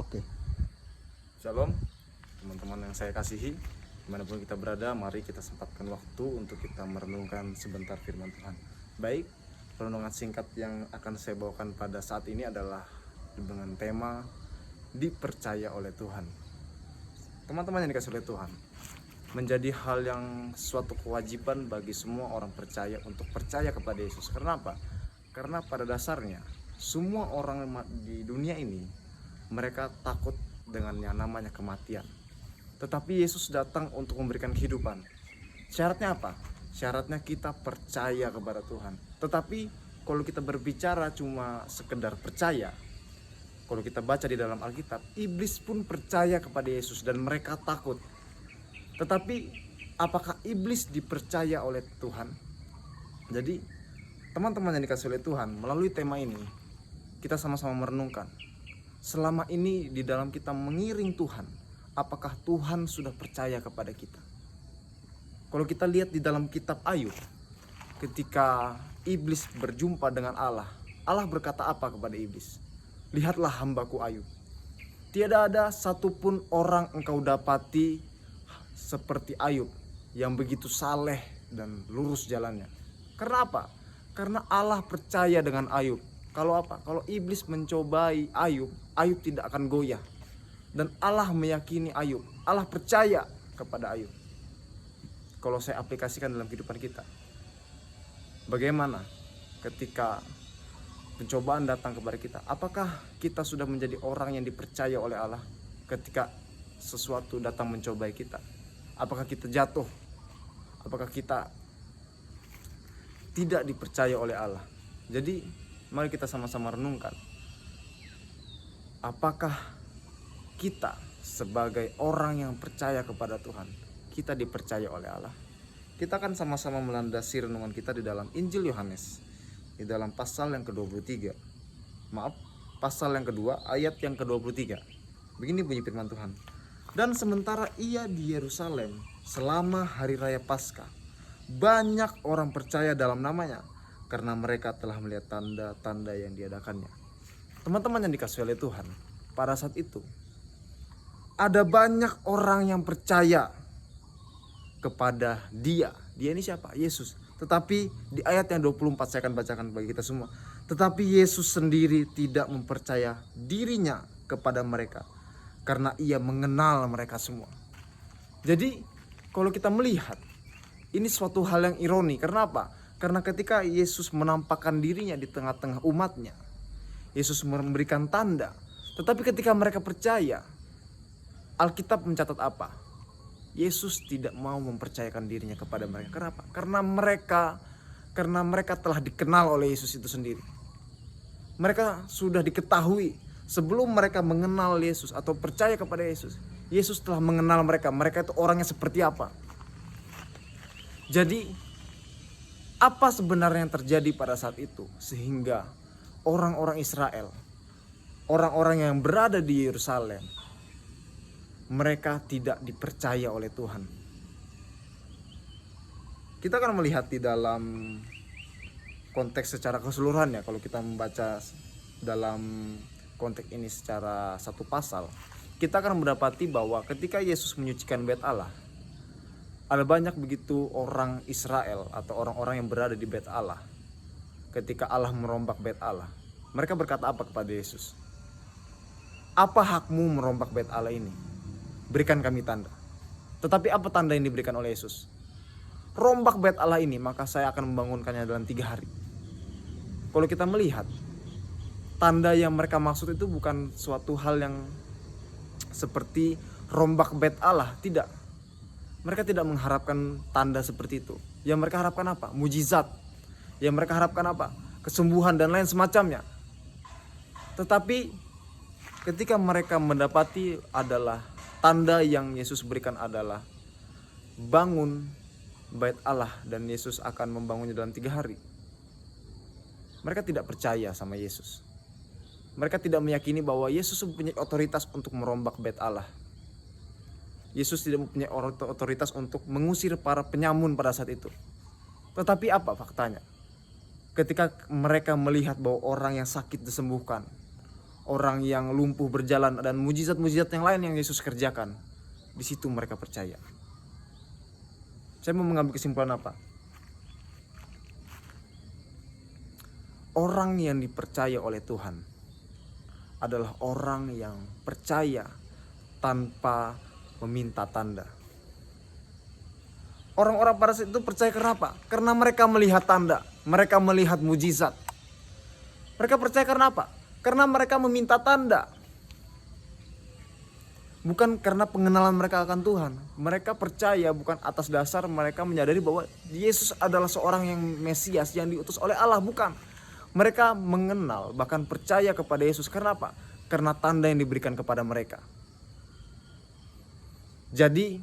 Oke, Shalom teman-teman yang saya kasihi, dimanapun kita berada, mari kita sempatkan waktu untuk kita merenungkan sebentar firman Tuhan. Baik, renungan singkat yang akan saya bawakan pada saat ini adalah dengan tema dipercaya oleh Tuhan. Teman-teman yang dikasihi oleh Tuhan, menjadi hal yang suatu kewajiban bagi semua orang percaya untuk percaya kepada Yesus. Karena apa? Karena pada dasarnya semua orang di dunia ini mereka takut dengan yang namanya kematian. Tetapi Yesus datang untuk memberikan kehidupan. Syaratnya apa? Syaratnya kita percaya kepada Tuhan. Tetapi kalau kita berbicara cuma sekedar percaya, kalau kita baca di dalam Alkitab, iblis pun percaya kepada Yesus dan mereka takut. Tetapi apakah iblis dipercaya oleh Tuhan? Jadi teman-teman yang dikasih oleh Tuhan, melalui tema ini kita sama-sama merenungkan. Selama ini di dalam kita mengiring Tuhan, apakah Tuhan sudah percaya kepada kita? Kalau kita lihat di dalam kitab Ayub, ketika iblis berjumpa dengan Allah, Allah berkata apa kepada iblis? Lihatlah hambaku Ayub. Tiada ada satupun orang engkau dapati seperti Ayub yang begitu saleh dan lurus jalannya. Karena apa? Karena Allah percaya dengan Ayub. Kalau apa? Kalau iblis mencobai Ayub, Ayub tidak akan goyah. Dan Allah meyakini Ayub. Allah percaya kepada Ayub. Kalau saya aplikasikan dalam kehidupan kita, bagaimana ketika pencobaan datang kepada kita? Apakah kita sudah menjadi orang yang dipercaya oleh Allah ketika sesuatu datang mencobai kita? Apakah kita jatuh? Apakah kita tidak dipercaya oleh Allah? Jadi mari kita sama-sama renungkan. Apakah kita sebagai orang yang percaya kepada Tuhan, kita dipercaya oleh Allah? Kita akan sama-sama melandasi renungan kita di dalam Injil Yohanes, di dalam pasal yang ke-23. Pasal yang kedua, ayat yang ke-23. Begini bunyi firman Tuhan. Dan sementara ia di Yerusalem selama hari raya Paskah, banyak orang percaya dalam namanya, karena mereka telah melihat tanda-tanda yang diadakannya. Teman-teman yang dikasihi oleh Tuhan, pada saat itu ada banyak orang yang percaya kepada dia. Dia ini siapa? Yesus. Tetapi di ayat yang 24 saya akan bacakan bagi kita semua. Tetapi Yesus sendiri tidak mempercaya dirinya kepada mereka, karena ia mengenal mereka semua. Jadi kalau kita melihat, ini suatu hal yang ironi. Karena apa? Karena ketika Yesus menampakkan dirinya di tengah-tengah umatnya, Yesus memberikan tanda. Tetapi ketika mereka percaya, Alkitab mencatat apa? Yesus tidak mau mempercayakan dirinya kepada mereka. Kenapa? Karena mereka telah dikenal oleh Yesus itu sendiri. Mereka sudah diketahui sebelum mereka mengenal Yesus atau percaya kepada Yesus. Yesus telah mengenal mereka. Mereka itu orangnya seperti apa? Jadi apa sebenarnya yang terjadi pada saat itu sehingga orang-orang Israel, orang-orang yang berada di Yerusalem, mereka tidak dipercaya oleh Tuhan? Kita akan melihat di dalam konteks secara keseluruhan ya. Kalau kita membaca dalam konteks ini secara satu pasal, kita akan mendapati bahwa ketika Yesus menyucikan bait Allah, ada banyak begitu orang Israel atau orang-orang yang berada di bait Allah. Ketika Allah merombak bait Allah, mereka berkata apa kepada Yesus? Apa hakmu merombak bait Allah ini? Berikan kami tanda. Tetapi apa tanda yang diberikan oleh Yesus? Rombak bait Allah ini, maka saya akan membangunkannya dalam 3 hari. Kalau kita melihat, tanda yang mereka maksud itu bukan suatu hal yang seperti rombak bait Allah, tidak. Mereka tidak mengharapkan tanda seperti itu. Yang mereka harapkan apa? Mujizat. Yang mereka harapkan apa? Kesembuhan dan lain semacamnya. Tetapi ketika mereka mendapati adalah tanda yang Yesus berikan adalah bangun bait Allah dan Yesus akan membangunnya dalam 3 hari. Mereka tidak percaya sama Yesus. Mereka tidak meyakini bahwa Yesus mempunyai otoritas untuk merombak bait Allah. Yesus tidak mempunyai otoritas untuk mengusir para penyamun pada saat itu. Tetapi apa faktanya? Ketika mereka melihat bahwa orang yang sakit disembuhkan, orang yang lumpuh berjalan, dan mujizat-mujizat yang lain yang Yesus kerjakan. Di situ mereka percaya. Saya mau mengambil kesimpulan apa? Orang yang dipercaya oleh Tuhan adalah orang yang percaya tanpa meminta tanda. Orang-orang pada saat itu percaya kenapa? Karena mereka melihat tanda, mereka melihat mujizat. Mereka percaya karena apa? Karena mereka meminta tanda. Bukan karena pengenalan mereka akan Tuhan. Mereka percaya bukan atas dasar mereka menyadari bahwa Yesus adalah seorang yang Mesias yang diutus oleh Allah, bukan. Mereka mengenal, bahkan percaya kepada Yesus. Karena apa? Karena tanda yang diberikan kepada mereka. Jadi,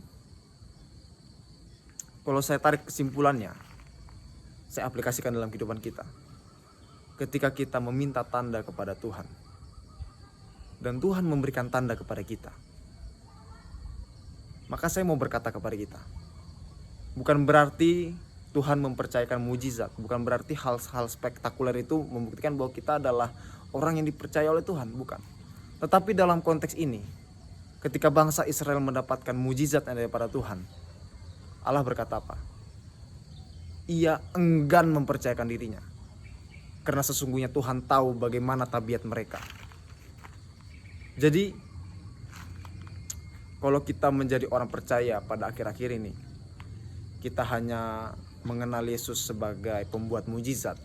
kalau saya tarik kesimpulannya, saya aplikasikan dalam kehidupan kita. Ketika kita meminta tanda kepada Tuhan, dan Tuhan memberikan tanda kepada kita, maka saya mau berkata kepada kita, bukan berarti Tuhan mempercayakan mujizat, bukan berarti hal-hal spektakuler itu membuktikan bahwa kita adalah orang yang dipercaya oleh Tuhan, bukan. Tetapi dalam konteks ini, ketika bangsa Israel mendapatkan mujizat yang daripada Tuhan, Allah berkata apa? Ia enggan mempercayakan dirinya, karena sesungguhnya Tuhan tahu bagaimana tabiat mereka. Jadi, kalau kita menjadi orang percaya pada akhir-akhir ini, kita hanya mengenal Yesus sebagai pembuat mujizat.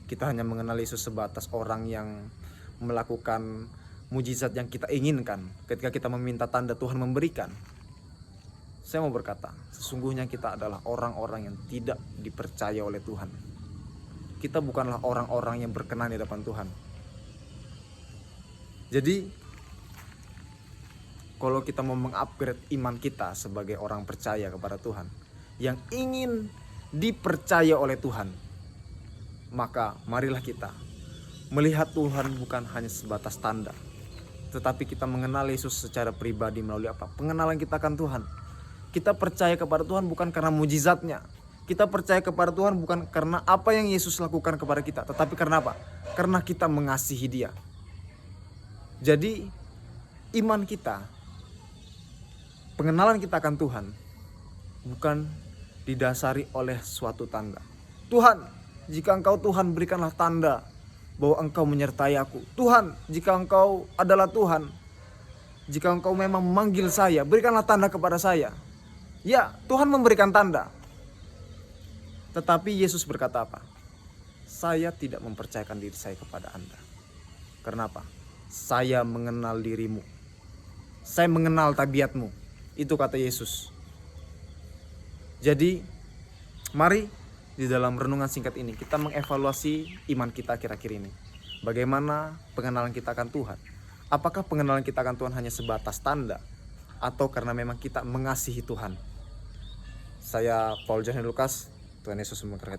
Kita hanya mengenal Yesus sebatas orang yang melakukan mujizat yang kita inginkan. Ketika kita meminta tanda, Tuhan memberikan. Saya mau berkata, sesungguhnya kita adalah orang-orang yang tidak dipercaya oleh Tuhan. Kita bukanlah orang-orang yang berkenan di hadapan Tuhan. Jadi, kalau kita mau mengupgrade iman kita sebagai orang percaya kepada Tuhan, yang ingin dipercaya oleh Tuhan, maka marilah kita melihat Tuhan bukan hanya sebatas tanda, tetapi kita mengenal Yesus secara pribadi melalui apa? Pengenalan kita akan Tuhan. Kita percaya kepada Tuhan bukan karena mujizatnya. Kita percaya kepada Tuhan bukan karena apa yang Yesus lakukan kepada kita, tetapi karena apa? Karena kita mengasihi Dia. Jadi, iman kita, pengenalan kita akan Tuhan bukan didasari oleh suatu tanda. Tuhan, jika Engkau Tuhan, berikanlah tanda bahwa Engkau menyertai aku. Tuhan, jika Engkau adalah Tuhan, jika Engkau memang memanggil saya, berikanlah tanda kepada saya. Ya, Tuhan memberikan tanda. Tetapi Yesus berkata apa? Saya tidak mempercayakan diri saya kepada Anda. Kenapa? Saya mengenal dirimu. Saya mengenal tabiatmu. Itu kata Yesus. Jadi, mari di dalam renungan singkat ini kita mengevaluasi iman kita akhir-akhir ini. Bagaimana pengenalan kita akan Tuhan? Apakah pengenalan kita akan Tuhan hanya sebatas tanda, atau karena memang kita mengasihi Tuhan? Saya Paul Johan Lukas. Tuhan Yesus memberkati.